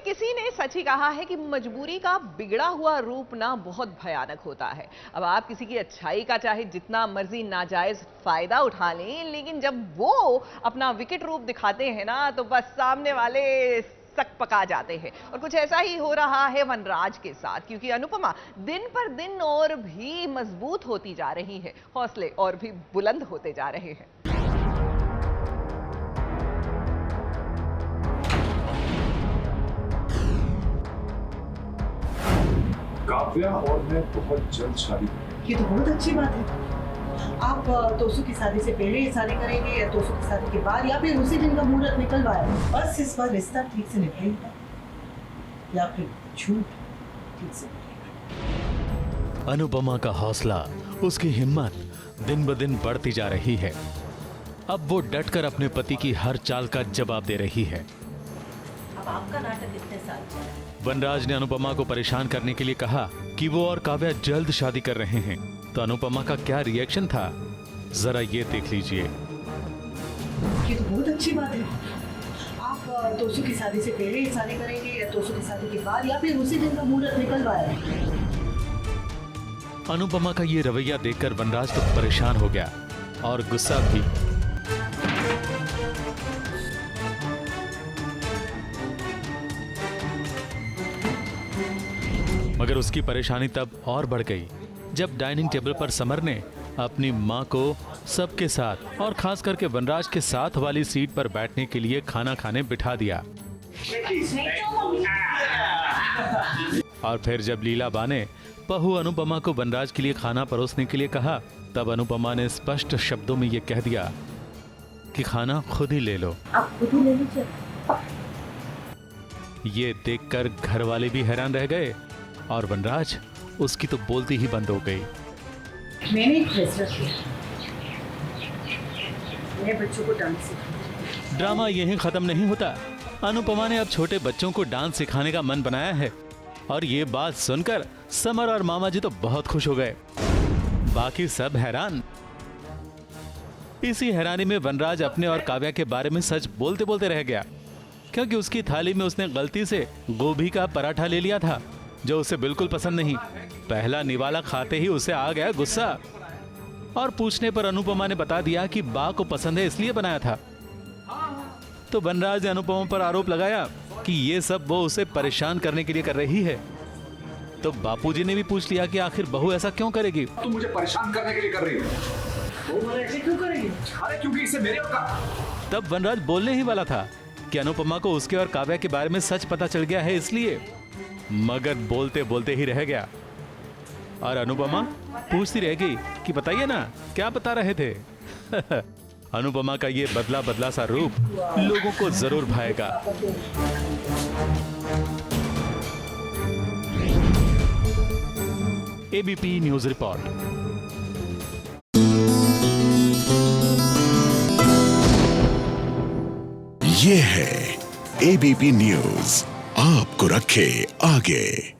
किसी ने सच ही कहा है कि मजबूरी का बिगड़ा हुआ रूप ना बहुत भयानक होता है। अब आप किसी की अच्छाई का चाहे जितना मर्जी नाजायज फायदा उठा लें, लेकिन जब वो अपना विकट रूप दिखाते हैं ना, तो बस सामने वाले सक पका जाते हैं। और कुछ ऐसा ही हो रहा है वनराज के साथ, क्योंकि अनुपमा दिन पर दिन और भी मजबूत होती जा रही है, हौसले और भी बुलंद होते जा रहे हैं। काव्या और मैं बहुत जल्द शादी करेंगे। ये तो बहुत अच्छी बात है। आप तोसू की शादी से पहले शादी करेंगे या तोसू की शादी के बाद या फिर उसी दिन का मुहूर्त निकलवाया? बस इस बार रिश्ता ठीक से निकलेगा या फिर झूठ ठीक से निकलेगा। अनुपमा का हौसला, उसकी हिम्मत दिन ब दिन बढ़ती जा रही है। अब वो डटकर अपने पति की हर चाल का जवाब दे रही है। अब आपका नाटक इतने साल चला। वनराज ने अनुपमा को परेशान करने के लिए कहा कि वो और काव्या जल्द शादी कर रहे हैं। तो अनुपमा का क्या रिएक्शन था, जरा ये देख लीजिए। ये तो बहुत अच्छी बात है। आप तोसू की शादी से पहले शादी करेंगे या तोसू की शादी के बाद या फिर उसी दिन का मुहूर्त निकलवाया? अनुपमा का ये रवैया देखकर वनराज तो परेशान हो गया और गुस्सा भी। मगर उसकी परेशानी तब और बढ़ गई जब डाइनिंग टेबल पर समर ने अपनी मां को सबके साथ और खास करके वनराज के साथ वाली सीट पर बैठने के लिए खाना खाने बिठा दिया। और फिर जब लीला बा ने पहू अनुपमा को वनराज के लिए खाना परोसने के लिए कहा, तब अनुपमा ने स्पष्ट शब्दों में यह कह दिया कि खाना खुद ही ले लो। आप खुद ही ले लीजिए। ये देखकर घर वाले भी हैरान रह गए और वनराज, उसकी तो बोलती ही बंद हो गई। मैंने एक फैसला किया, मैं बच्चों को डांस सिखाऊंगी। ड्रामा यहीं खत्म नहीं होता। अनुपमा ने अब छोटे बच्चों को डांस सिखाने का मन बनाया है और ये बात सुनकर समर और मामा जी तो बहुत खुश हो गए। बाकी सब हैरान। इसी हैरानी में वनराज अपने और काव्या के बारे में सच बोलते बोलते रह गया, क्योंकि उसकी थाली में उसने गलती से गोभी का पराठा ले लिया था जो उसे बिल्कुल पसंद नहीं। पहला निवाला खाते ही उसे आ गया गुस्सा और पूछने पर अनुपमा ने बता दिया कि बा को पसंद है इसलिए बनाया था। तो वनराज ने अनुपमा पर आरोप लगाया कि ये सब वो उसे परेशान करने के लिए कर रही है। तो बापूजी ने भी पूछ लिया कि आखिर बहू ऐसा क्यों करेगी। तुम मुझे परेशान करने के लिए कर रही हो। वो ऐसे क्यों करेंगे? अरे क्योंकि इसे मेरे और का। तब वनराज बोलने ही वाला था कि अनुपमा को उसके और काव्या के बारे में सच पता चल गया है इसलिए, मगर बोलते बोलते ही रह गया। और अनुपमा पूछती रह गई कि बताइए ना क्या बता रहे थे। अनुपमा का ये बदला बदला सा रूप लोगों को जरूर भाएगा। ABP news report. ये है एबीपी न्यूज, आपको रखे आगे।